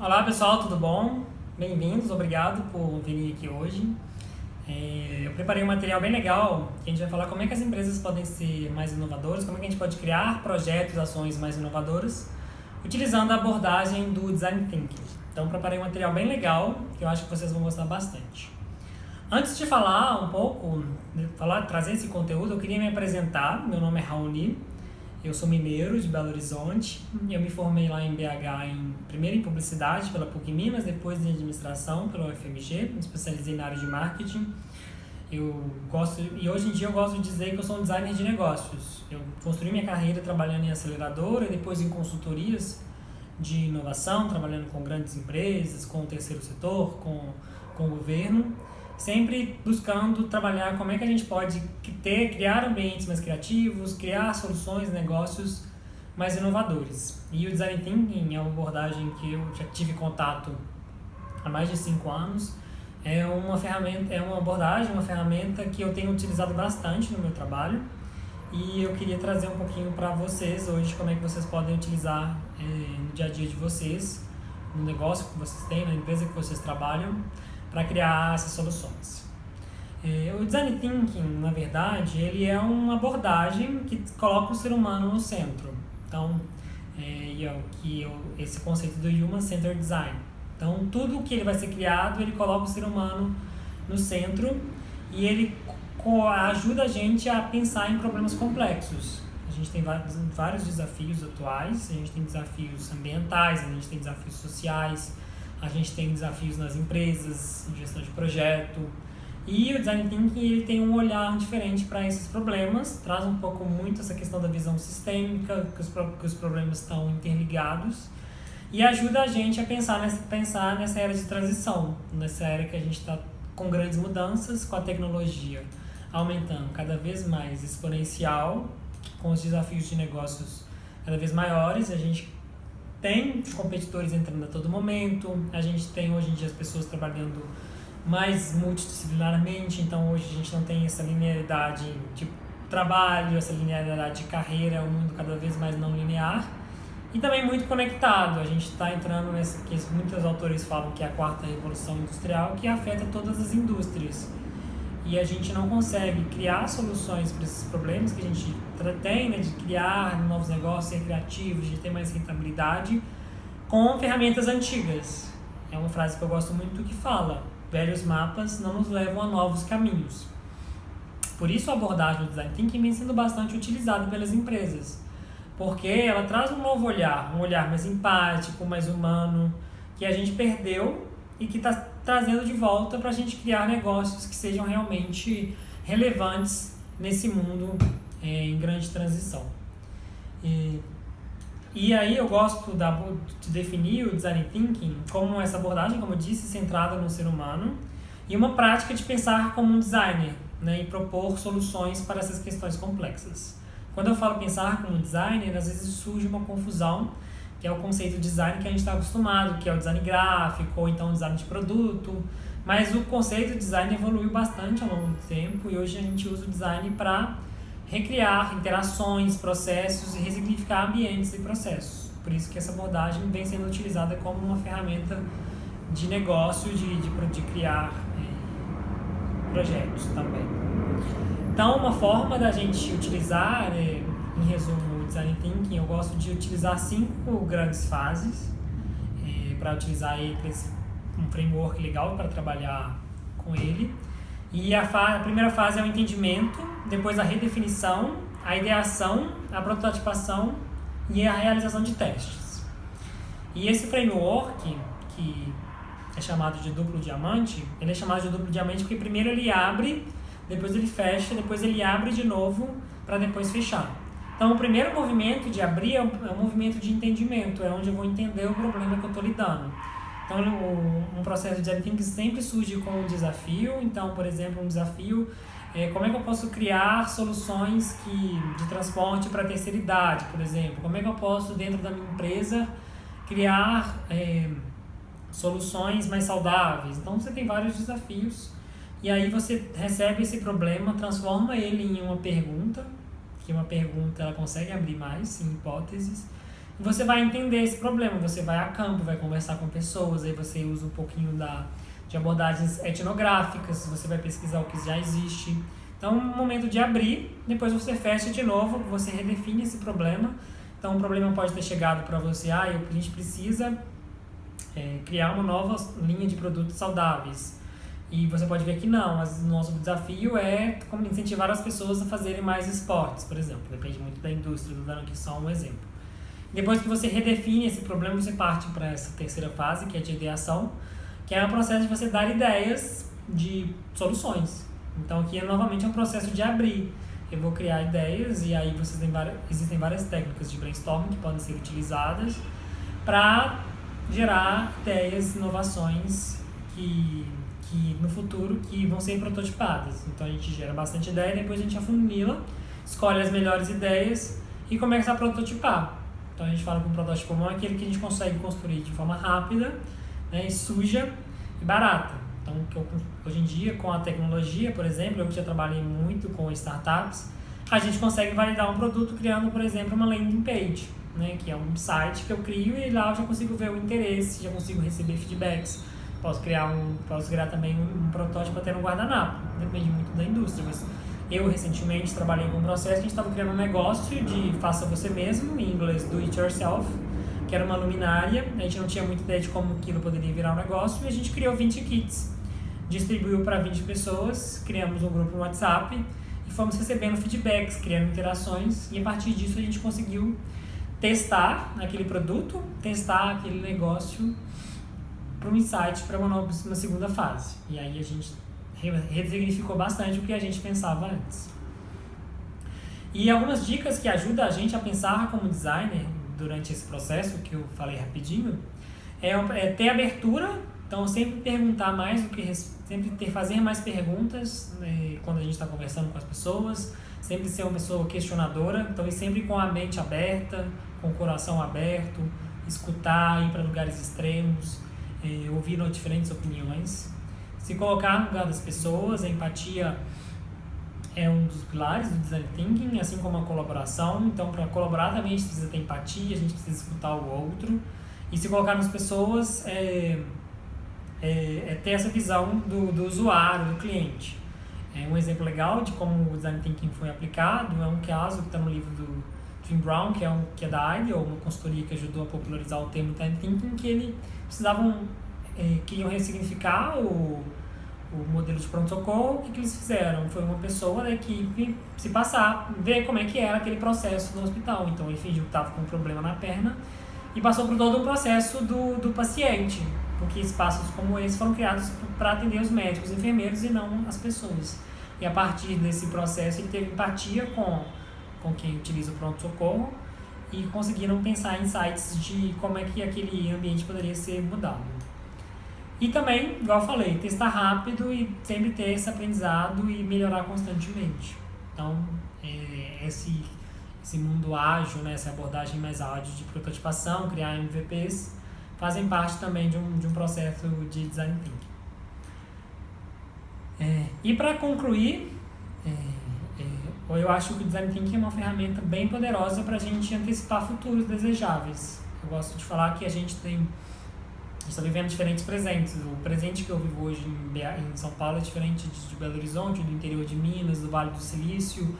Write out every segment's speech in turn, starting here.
Olá pessoal, tudo bom? Bem-vindos, obrigado por virem aqui hoje. Eu preparei um material bem legal que a gente vai falar como é que as empresas podem ser mais inovadoras, como é que a gente pode criar projetos, ações mais inovadoras, utilizando a abordagem do Design Thinking. Então preparei um material bem legal que eu acho que vocês vão gostar bastante. Antes de falar um pouco, trazer esse conteúdo, eu queria me apresentar. Meu nome é Raoni. Eu sou mineiro de Belo Horizonte. Eu me formei lá em BH primeiro em publicidade pela PUC Minas, depois em administração pela UFMG, me especializei na área de marketing. E hoje em dia eu gosto de dizer que eu sou um designer de negócios. Eu construí minha carreira trabalhando em aceleradora e depois em consultorias de inovação, trabalhando com grandes empresas, com o terceiro setor, com o governo, sempre buscando trabalhar como é que a gente pode criar ambientes mais criativos, criar soluções, negócios mais inovadores. E o Design Thinking é uma abordagem que eu já tive contato há mais de 5 anos. É uma ferramenta que eu tenho utilizado bastante no meu trabalho e eu queria trazer um pouquinho para vocês hoje como é que vocês podem utilizar no dia a dia de vocês, no negócio que vocês têm, na empresa que vocês trabalham, para criar essas soluções. O Design Thinking, na verdade, ele é uma abordagem que coloca o ser humano no centro. Então, esse conceito do Human Centered Design. Então, tudo que ele vai ser criado, ele coloca o ser humano no centro e ele ajuda a gente a pensar em problemas complexos. A gente tem vários desafios atuais, a gente tem desafios ambientais, a gente tem desafios sociais, a gente tem desafios nas empresas, em gestão de projeto. E o Design Thinking ele tem um olhar diferente para esses problemas, traz um pouco muito essa questão da visão sistêmica, que os problemas estão interligados, e ajuda a gente a pensar nessa era de transição, nessa era que a gente está com grandes mudanças, com a tecnologia aumentando cada vez mais exponencial, com os desafios de negócios cada vez maiores. A gente tem competidores entrando a todo momento, a gente tem hoje em dia as pessoas trabalhando mais multidisciplinarmente, então hoje a gente não tem essa linearidade de trabalho, essa linearidade de carreira, um mundo cada vez mais não linear e também muito conectado. A gente está entrando nessa que muitos autores falam que é a quarta revolução industrial, que afeta todas as indústrias. E a gente não consegue criar soluções para esses problemas que a gente tem, né, de criar novos negócios, ser criativos, de ter mais rentabilidade, com ferramentas antigas. É uma frase que eu gosto muito que fala: velhos mapas não nos levam a novos caminhos. Por isso a abordagem do Design Thinking vem sendo bastante utilizada pelas empresas, porque ela traz um novo olhar, um olhar mais empático, mais humano, que a gente perdeu e que está trazendo de volta para a gente criar negócios que sejam realmente relevantes nesse mundo em grande transição. E aí eu gosto de definir o Design Thinking como essa abordagem, como eu disse, centrada no ser humano e uma prática de pensar como um designer, né, e propor soluções para essas questões complexas. Quando eu falo pensar como designer, às vezes surge uma confusão, que é o conceito de design que a gente está acostumado, que é o design gráfico ou então o design de produto, mas o conceito de design evoluiu bastante ao longo do tempo e hoje a gente usa o design para recriar interações, processos e ressignificar ambientes e processos. Por isso que essa abordagem vem sendo utilizada como uma ferramenta de negócio, de criar projetos também. Então, uma forma da gente utilizar, em resumo, o Design Thinking, eu gosto de utilizar 5 grandes fases para utilizar um framework legal para trabalhar com ele. E a primeira fase é o entendimento, depois a redefinição, a ideação, a prototipação e a realização de testes. E esse framework, que é chamado de duplo diamante, ele é chamado de duplo diamante porque primeiro ele abre, depois ele fecha, depois ele abre de novo para depois fechar. Então o primeiro movimento de abrir é um movimento de entendimento, é onde eu vou entender o problema que eu estou lidando. Então, um processo de Design Thinking sempre surge com um desafio. Então, por exemplo, um desafio é como é que eu posso criar soluções de transporte para a terceira idade, por exemplo. Como é que eu posso, dentro da minha empresa, criar soluções mais saudáveis. Então, você tem vários desafios. E aí você recebe esse problema, transforma ele em uma pergunta, que uma pergunta ela consegue abrir mais, em hipóteses. e você vai entender esse problema, você vai a campo, vai conversar com pessoas, aí você usa um pouquinho de abordagens etnográficas, você vai pesquisar o que já existe. Então, um momento de abrir, depois você fecha de novo, você redefine esse problema. Então, o problema pode ter chegado para você, a gente precisa criar uma nova linha de produtos saudáveis. E você pode ver que não, mas o nosso desafio é como incentivar as pessoas a fazerem mais esportes, por exemplo. Depende muito da indústria, estou dando aqui só um exemplo. Depois que você redefine esse problema, você parte para essa terceira fase, que é de ideação, que é o processo de você dar ideias de soluções. Então aqui novamente é um processo de abrir. Eu vou criar ideias e aí existem várias técnicas de brainstorming que podem ser utilizadas para gerar ideias, inovações que no futuro que vão ser prototipadas. Então a gente gera bastante ideia, depois a gente afunila, escolhe as melhores ideias e começa a prototipar. Então a gente fala que um protótipo bom é aquele que a gente consegue construir de forma rápida, né, e suja e barata. Então hoje em dia, com a tecnologia, por exemplo, eu que já trabalhei muito com startups, a gente consegue validar um produto criando, por exemplo, uma landing page, né, que é um site que eu crio e lá eu já consigo ver o interesse, já consigo receber feedbacks. Posso criar também um protótipo até no guardanapo, depende muito da indústria, mas eu recentemente trabalhei com um processo que a gente estava criando um negócio de faça você mesmo, em inglês do it yourself, que era uma luminária, a gente não tinha muita ideia de como aquilo poderia virar um negócio e a gente criou 20 kits, distribuiu para 20 pessoas, criamos um grupo no WhatsApp e fomos recebendo feedbacks, criando interações e a partir disso a gente conseguiu testar aquele produto, testar aquele negócio para um insight para uma segunda fase. E aí a gente resignificou bastante o que a gente pensava antes. E algumas dicas que ajudam a gente a pensar como designer durante esse processo, que eu falei rapidinho, é ter abertura, então sempre perguntar mais do que fazer mais perguntas, né, quando a gente está conversando com as pessoas, sempre ser uma pessoa questionadora, então ir sempre com a mente aberta, com o coração aberto, escutar, ir para lugares extremos, ouvir diferentes opiniões, se colocar no lugar das pessoas. A empatia é um dos pilares do design thinking, assim como a colaboração. Então, para colaborar também a gente precisa ter empatia, a gente precisa escutar o outro e se colocar nas pessoas ter essa visão do usuário, do cliente. Um exemplo legal de como o design thinking foi aplicado é um caso que está no livro do Jim Brown, que é da IDEO, uma consultoria que ajudou a popularizar o termo design thinking, que ele queriam ressignificar o modelo de pronto-socorro. O que eles fizeram? Foi uma pessoa da equipe se passar, ver como é que era aquele processo no hospital. Então ele fingiu que estava com um problema na perna e passou por todo o processo do paciente, porque espaços como esse foram criados para atender os médicos, os enfermeiros e não as pessoas. E a partir desse processo ele teve empatia com quem utiliza o pronto-socorro e conseguiram pensar em insights de como é que aquele ambiente poderia ser mudado. E também, igual eu falei, testar rápido e sempre ter esse aprendizado e melhorar constantemente. Então, esse mundo ágil, né, essa abordagem mais ágil de prototipação, criar MVPs, fazem parte também de um processo de design thinking. E para concluir, eu acho que o design thinking é uma ferramenta bem poderosa para a gente antecipar futuros desejáveis. Eu gosto de falar que a gente está vivendo diferentes presentes. O presente que eu vivo hoje em São Paulo é diferente de Belo Horizonte, do interior de Minas, do Vale do Silício,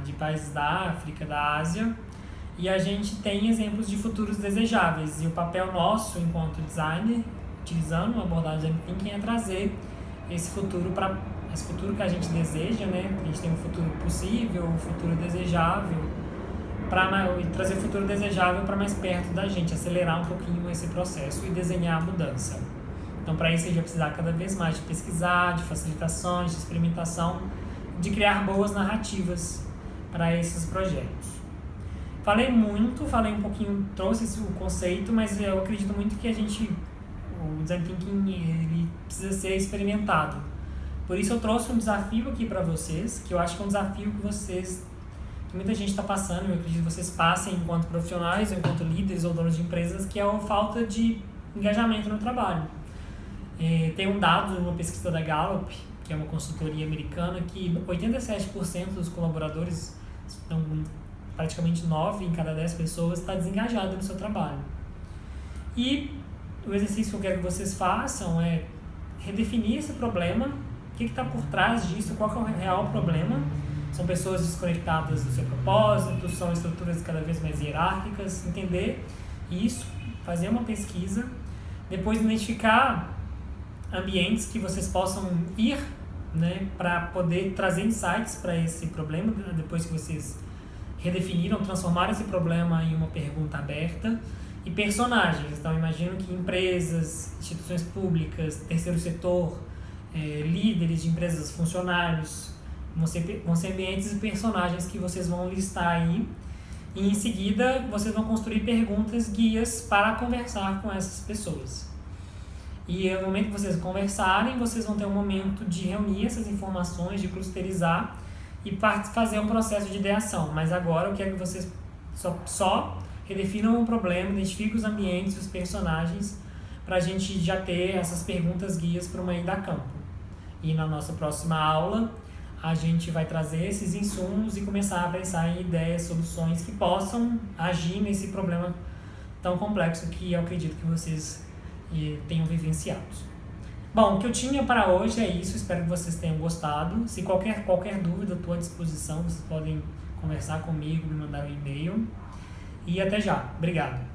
de países da África, da Ásia. E a gente tem exemplos de futuros desejáveis. E o papel nosso, enquanto designer, utilizando uma abordagem de thinking, é trazer esse futuro que a gente deseja, né? A gente tem um futuro possível, um futuro desejável, e trazer o futuro desejável para mais perto da gente, acelerar um pouquinho esse processo e desenhar a mudança. Então, para isso, a gente vai precisar cada vez mais de pesquisar, de facilitações, de experimentação, de criar boas narrativas para esses projetos. Falei um pouquinho, trouxe o conceito, mas eu acredito muito que o design thinking ele precisa ser experimentado. Por isso eu trouxe um desafio aqui para vocês, que eu acho que é um desafio que muita gente está passando, eu acredito que vocês passem enquanto profissionais, ou enquanto líderes ou donos de empresas, que é a falta de engajamento no trabalho. Tem um dado de uma pesquisa da Gallup, que é uma consultoria americana, que 87% dos colaboradores estão praticamente 9 em cada 10 pessoas está desengajada no seu trabalho. E o exercício que eu quero que vocês façam é redefinir esse problema, o que está por trás disso, qual que é o real problema. São pessoas desconectadas do seu propósito, são estruturas cada vez mais hierárquicas, entender isso, fazer uma pesquisa, depois identificar ambientes que vocês possam ir, né, para poder trazer insights para esse problema, depois que vocês redefiniram, transformaram esse problema em uma pergunta aberta. E personagens, então imagino que empresas, instituições públicas, terceiro setor, líderes de empresas, funcionários, vão ser ambientes e personagens que vocês vão listar aí, e em seguida vocês vão construir perguntas guias para conversar com essas pessoas. E no momento que vocês conversarem, vocês vão ter um momento de reunir essas informações, de clusterizar e fazer um processo de ideação. Mas agora eu quero que vocês só redefinam o problema, identifiquem os ambientes e os personagens para a gente já ter essas perguntas guias para uma ida a campo. E na nossa próxima aula, a gente vai trazer esses insumos e começar a pensar em ideias, soluções que possam agir nesse problema tão complexo que eu acredito que vocês tenham vivenciado. Bom, o que eu tinha para hoje é isso, espero que vocês tenham gostado. Se qualquer dúvida, estou à disposição, vocês podem conversar comigo, me mandar um e-mail. E até já. Obrigado.